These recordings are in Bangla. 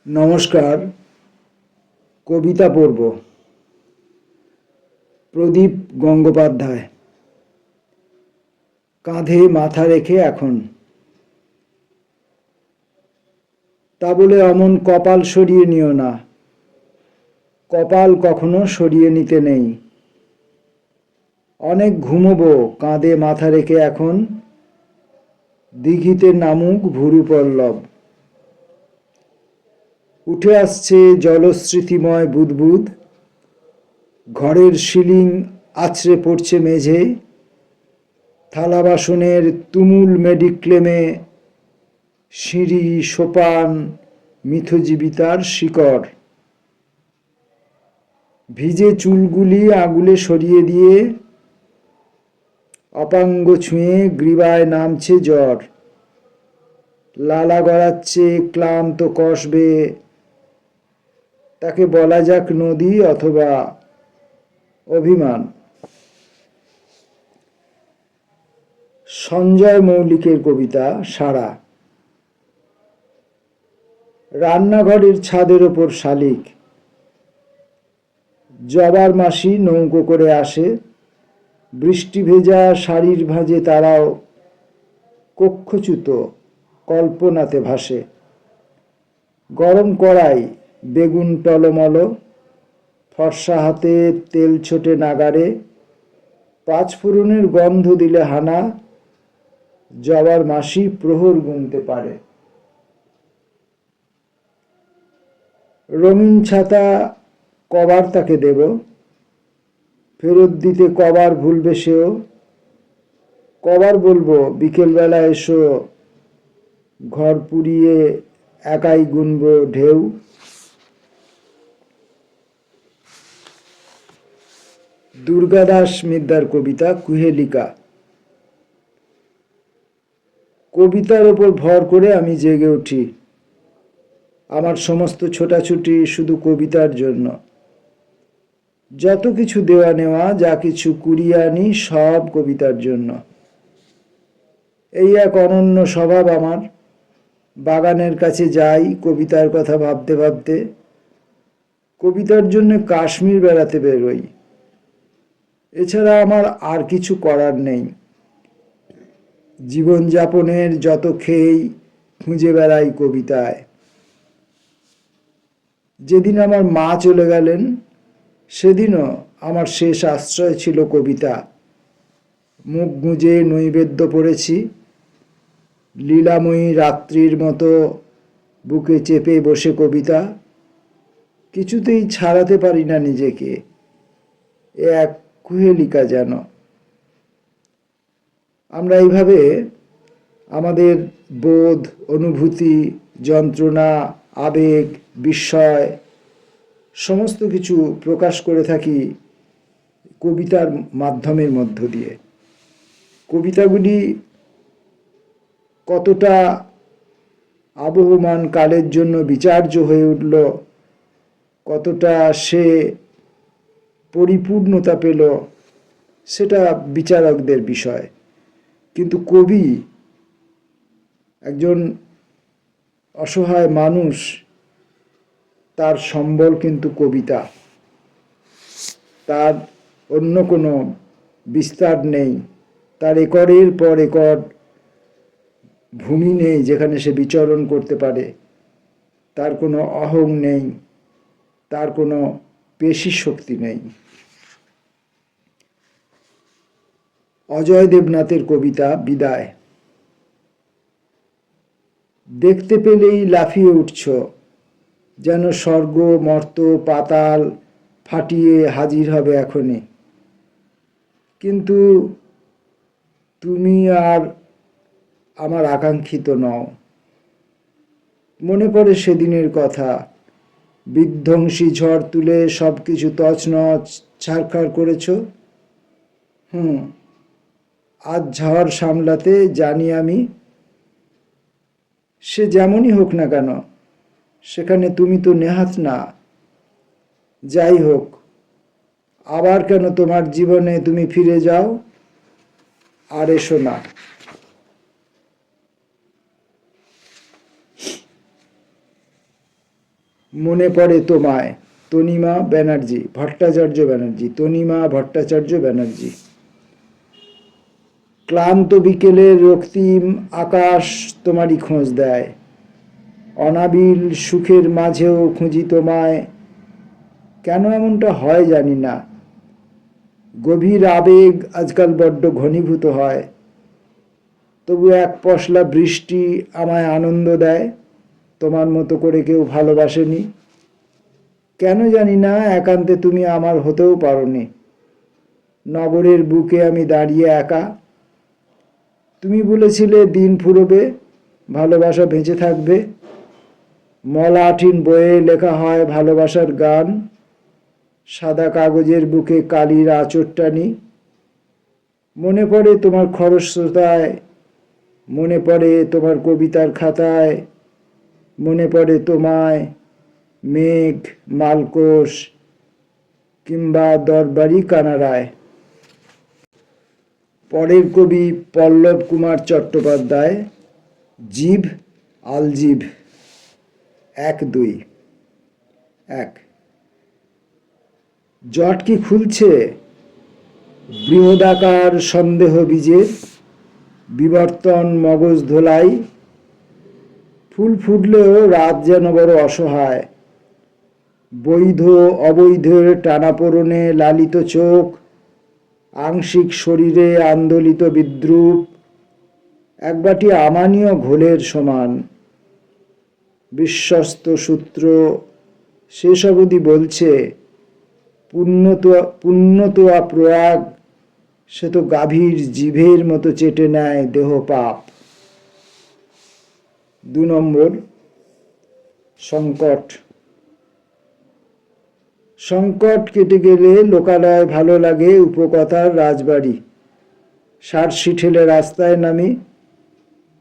নমস্কার। কবিতা পড়ব। প্রদীপ গঙ্গোপাধ্যায়। কাঁধে মাথা রেখে এখন। তা বলে অমন কপাল সরিয়ে নিও না, কপাল কখনো সরিয়ে নিতে নেই। অনেক ঘুমোবো কাঁধে মাথা রেখে এখন, দিঘিতে নামুক ভুরু পল্লব। উঠে আসছে জলস্মৃতিময় বুদবুদ, ঘরের সিলিং আছড়ে পড়ছে মেঝে, থালা বাসনের তুমুল মেডিক্লেমে সিঁড়ি সোপান মিথজীবিতার শিকড়। ভিজে চুলগুলি আঙুলে সরিয়ে দিয়ে অপাঙ্গ ছুঁয়ে গ্রীবায় নামছে জ্বর। লালা গড়াচ্ছে ক্লান্ত কষবে, তাকে বলা যাক নদী অথবা অভিমান। সঞ্জয় মৌলিকের কবিতা সারা। রান্নাঘরের ছাদের ওপর শালিক, জবার মাসি নৌকো করে আসে, বৃষ্টি ভেজা শাড়ির ভাঁজে তারাও কক্ষচ্যুত কল্পনাতে ভাসে। গরম কড়াই, বেগুন টলমল, ফর্সা হাতে তেল ছোটে নাগারে, পাঁচফোড়নের গন্ধ দিলে হানা, জবার মাসি প্রহর গুনতে পারে। রঙিন ছাতা কবার তাকে দেব, ফেরত দিতে কবার ভুলবে সেও। কবার বলবো বিকেলবেলা এসো, ঘর পুড়িয়ে একাই গুনব ঢেউ। দুর্গাদাস মিদ্দার কবিতা কুহেলিকা। কবিতার ওপর ভর করে আমি জেগে উঠি। আমার সমস্ত ছোটাছুটি শুধু কবিতার জন্য। যত কিছু দেওয়া নেওয়া, যা কিছু কুড়িয়ে আনি, সব কবিতার জন্য। এই এক অনন্য স্বভাব আমার। বাগানের কাছে যাই কবিতার কথা ভাবতে ভাবতে, কবিতার জন্য কাশ্মীর বেড়াতে বেরোই। এছাড়া আমার আর কিছু করার নেই। জীবনযাপনের যত খেই খুঁজে বেড়াই কবিতায়। যেদিন আমার মা চলে গেলেন, সেদিনও আমার শেষ আশ্রয় ছিল কবিতা। মুখ গুঁজে নৈবেদ্য পড়েছি। লীলাময়ী রাত্রির মতো বুকে চেপে বসে কবিতা। কিছুতেই ছাড়াতে পারি না নিজেকে, এ এক কুহেলিকা যেন। আমরা এইভাবে আমাদের বোধ, অনুভূতি, যন্ত্রণা, আবেগ, বিস্ময় সমস্ত কিছু প্রকাশ করে থাকি কবিতার মাধ্যমের মধ্য দিয়ে। কবিতাগুলি কতটা আবহমান কালের জন্য বিচার্য হয়ে উঠল, কতটা সে পরিপূর্ণতা পেল, সেটা বিচারকদের বিষয়। কিন্তু কবি একজন অসহায় মানুষ, তার সম্বল কিন্তু কবিতা। তার অন্য কোনো বিস্তার নেই, তার একরের পর একর ভূমি নেই যেখানে সে বিচরণ করতে পারে। তার কোনো অহং নেই, তার কোনো পেশি শক্তি নেই। অজয় দেবনাথের কবিতা বিদায়। দেখতে পেলেই লাফিয়ে উঠছ, যেন স্বর্গ মর্ত পাতাল ফাটিয়ে হাজির হবে এখনই। কিন্তু তুমি আর আমার আকাঙ্ক্ষিত নও। মনে পড়ে সেদিনের কথা, বিধ্বংসী ঝড় তুলে সব কিছু তছনছ ছারখার করেছ। আজ ঝড় সামলাতে জানি আমি। সে যেমনই হোক না কেন, সেখানে তুমি তো নেহাত না। যাই হোক, আবার কেন তোমার জীবনে তুমি ফিরে যাও আর এসো না। মনে পড়ে তোমায়। তনিমা ব্যানার্জি ভট্টাচার্য ব্যানার্জি, তনিমা ভট্টাচার্য ব্যানার্জি। ক্লান্ত বিকেলের রক্তিম আকাশ তোমারই খোঁজ দেয়, অনাবিল সুখের মাঝেও খুঁজি তোমায়। কেন এমনটা হয় জানি না, গভীর আবেগ আজকাল বড্ড ঘনীভূত হয়, তবু এক পশলা বৃষ্টি আমায় আনন্দ দেয়। তোমার মতো করে কেউ ভালোবাসেনি, কেন জানি না একান্তে তুমি আমার হতেও পারোনি। নগরের বুকে আমি দাঁড়িয়ে একা, তুমি বলেছিলে দিন ফুরবে, ভালোবাসা বেঁচে থাকবে। মলাঠিন বইয়ে লেখা হয় ভালোবাসার গান, সাদা কাগজের বুকে কালির আঁচড় টানি। মনে পড়ে তোমার খরস্রোতায়, মনে পড়ে তোমার কবিতার খাতায়, মনে পড়ে তোমায় মেঘ, মালকোষ কিংবা দরবারি কানাড়ায়। পরের কবি পল্লব কুমার চট্টোপাধ্যায়, জীব আলজিভ। 1-2। 1। জট কি খুলছে বৃহদাকার সন্দেহ বীজের, বিবর্তন মগজ ধোলাই। ফুল ফুটলেও রাত যেন বড় অসহায়, বৈধ অবৈধের টানাপোড়েনে লালিত চোখ, আংশিক শরীরে আন্দোলিত বিদ্রূপ, একবাটি আমানীয় ঘোলের সমান। বিশ্বস্ত সূত্র শেষ অবধি বলছে, পুণ্যতোয়া প্রয়াগ, সে তো গাভীর জিভের মতো চেটে নেয় দেহ পাপ। 2 নম্বর, সংকট। সংকট কেটে গেলে লোকালয় ভালো লাগে, উপকথার রাজবাড়ি। সারসি ঠেলে রাস্তায় নামি,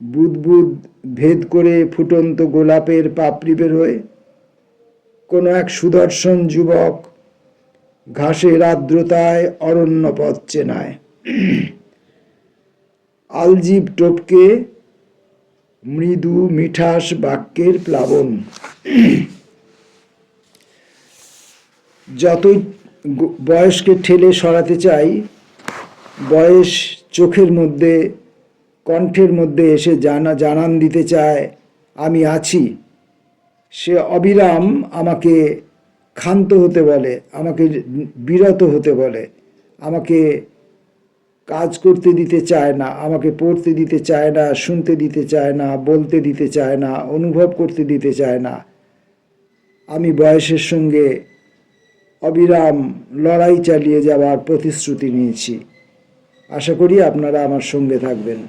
বুদবুদ ভেদ করে ফুটন্ত গোলাপের পাপড়ি বেরোয়। কোনো এক সুদর্শন যুবক ঘাসের আর্দ্রতায় অরণ্য পথ চেনায়। আলজিভ টপকে মৃদু মিঠাস বাক্যের প্লাবন। যতই বয়সকে ঠেলে সরাতে চাই, বয়স চোখের মধ্যে, কণ্ঠের মধ্যে এসে জানান দিতে চায় আমি আছি। সে অবিরাম আমাকে ক্ষান্ত হতে বলে, আমাকে বিরত হতে বলে, আমাকে কাজ করতে দিতে চায় না, আমাকে পড়তে দিতে চায় না, শুনতে দিতে চায় না, বলতে দিতে চায় না, অনুভব করতে দিতে চায় না। আমি বয়সের সঙ্গে অবিরাম লড়াই চালিয়ে যাওয়ার প্রতিশ্রুতি নিয়েছি। আশা করি আপনারা আমার সঙ্গে থাকবেন।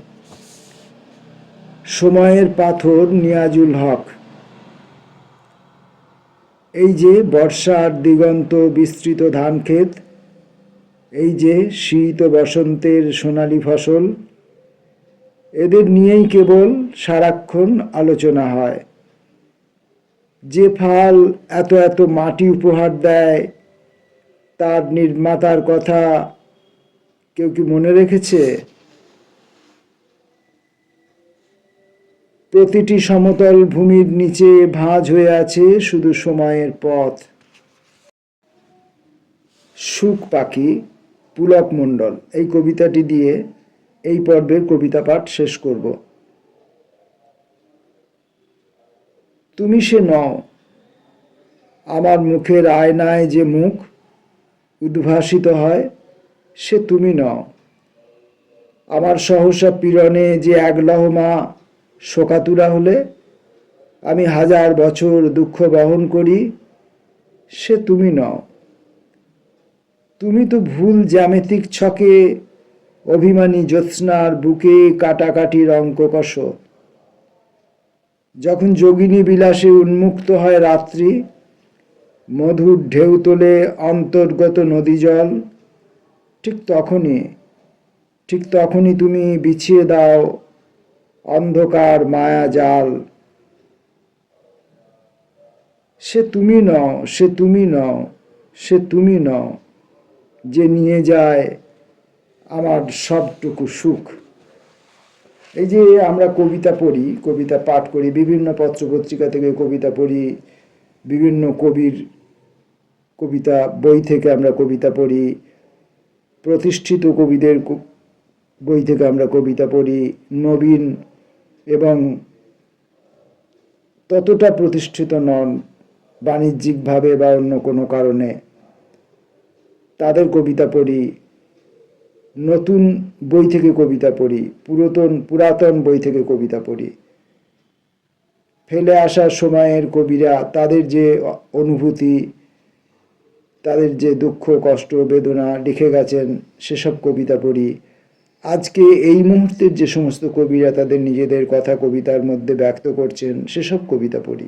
সময়ের পাথর, নিয়াজুল হক। এই যে বর্ষার দিগন্ত বিস্তৃত ধান ক্ষেত, এই যে শীত বসন্তের সোনালী ফসল, এদের নিয়েই কেবল সারাক্ষণ আলোচনা হয়। যে ফাল এত এত মাটি উপহার দেয়, তার নির্মাতার কথা কেউ কি মনে রেখেছে? প্রতিটি সমতল ভূমির নিচে ভাঁজ হয়ে আছে শুধু সময়ের পথ। সুখ পাখি, পুলক মণ্ডল। এই কবিতাটি দিয়ে এই পর্বের কবিতা পাঠ শেষ করব। তুমি সে নও, আমার মুখের আয়নায় যে মুখ উদ্ভাসিত হয়, সে তুমি নও। আমার সহসা পীড়নে যে এক লহমা শোকাতুরা হলে আমি 1000 বছর দুঃখ বহন করি, সে তুমি নও। তুমি তো ভুল জ্যামিতিক ছকে অভিমানী জ্যোৎস্নার বুকে কাটাকাটির অঙ্ক কষো। যখন যোগিনী বিলাসে উন্মুক্ত হয় রাত্রি, মধুর ঢেউ তোলে অন্তর্গত নদী জল, ঠিক তখনই তুমি বিছিয়ে দাও অন্ধকার মায়া জাল। সে তুমি নও, সে তুমি নও, সে তুমি নও, যে নিয়ে যায় আমার সবটুকু সুখ। এই যে আমরা কবিতা পড়ি, কবিতা পাঠ করি, বিভিন্ন পত্রপত্রিকা থেকে কবিতা পড়ি, বিভিন্ন কবির কবিতা বই থেকে আমরা কবিতা পড়ি, প্রতিষ্ঠিত কবিদের বই থেকে আমরা কবিতা পড়ি, নবীন এবং ততটা প্রতিষ্ঠিত নন বাণিজ্যিকভাবে বা অন্য কোনো কারণে তাদের কবিতা পড়ি, নতুন বই থেকে কবিতা পড়ি, পুরাতন বই থেকে কবিতা পড়ি। ফেলে আসার সময়ের কবিরা তাদের যে অনুভূতি, তাদের যে দুঃখ কষ্ট বেদনা লিখে গেছেন সেসব কবিতা পড়ি। আজকে এই মুহূর্তের যে সমস্ত কবিরা তাদের নিজেদের কথা কবিতার মধ্যে ব্যক্ত করছেন সেসব কবিতা পড়ি।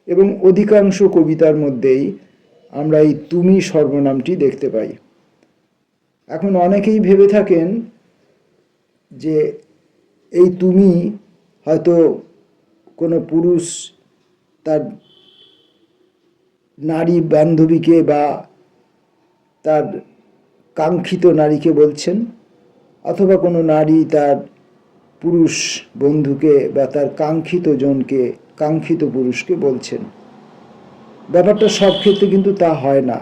এবং অধিকাংশ কবিতার মধ্যেই আমরা এই তুমি সর্বনামটি দেখতে পাই। এখন অনেকেই ভেবে থাকেন যে এই তুমি হয়তো কোনো পুরুষ তার নারী বান্ধবীকে বা তার কাঙ্ক্ষিত নারীকে বলছেন, অথবা কোনো নারী তার পুরুষ বন্ধুকে বা তার কাঙ্ক্ষিত জনকে, কাঙ্ক্ষিত পুরুষকে বলছেন। ব্যাপারটা সব ক্ষেত্রে কিন্তু তা হয় না।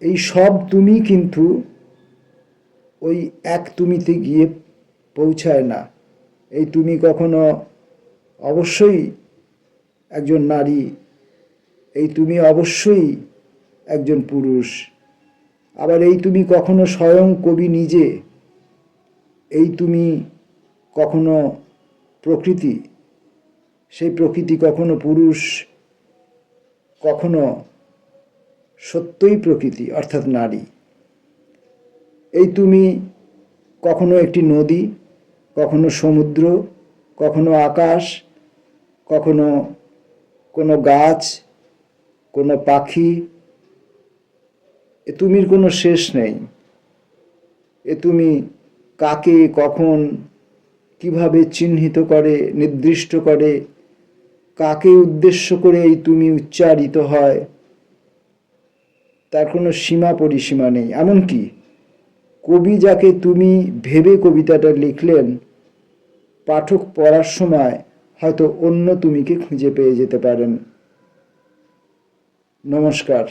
এই সব তুমি কিন্তু ওই এক তুমিতে গিয়ে পৌঁছায় না। এই তুমি কখনো অবশ্যই একজন নারী, এই তুমি অবশ্যই একজন পুরুষ, আবার এই তুমি কখনো স্বয়ং কবি নিজে, এই তুমি কখনো প্রকৃতি, সেই প্রকৃতি কখনো পুরুষ, কখনো সত্যই প্রকৃতি অর্থাৎ নারী। এই তুমি কখনো একটি নদী, কখনো সমুদ্র, কখনো আকাশ, কখনো কোনো গাছ, কোনো পাখি। এ তুমির কোনো শেষ নেই। এ তুমি কাকে কখন কিভাবে চিহ্নিত করে, নির্দিষ্ট করে, কাকে উদ্দেশ্য করে এই তুমি উচ্চারিত হয়, তার কোনো সীমা পরিসীমা নেই। এমনকি কবি যাকে তুমি ভেবে কবিতাটা লিখলেন, পাঠক পড়ার সময় হয়তো অন্য তুমিকে খুঁজে পেয়ে যেতে পারেন। নমস্কার।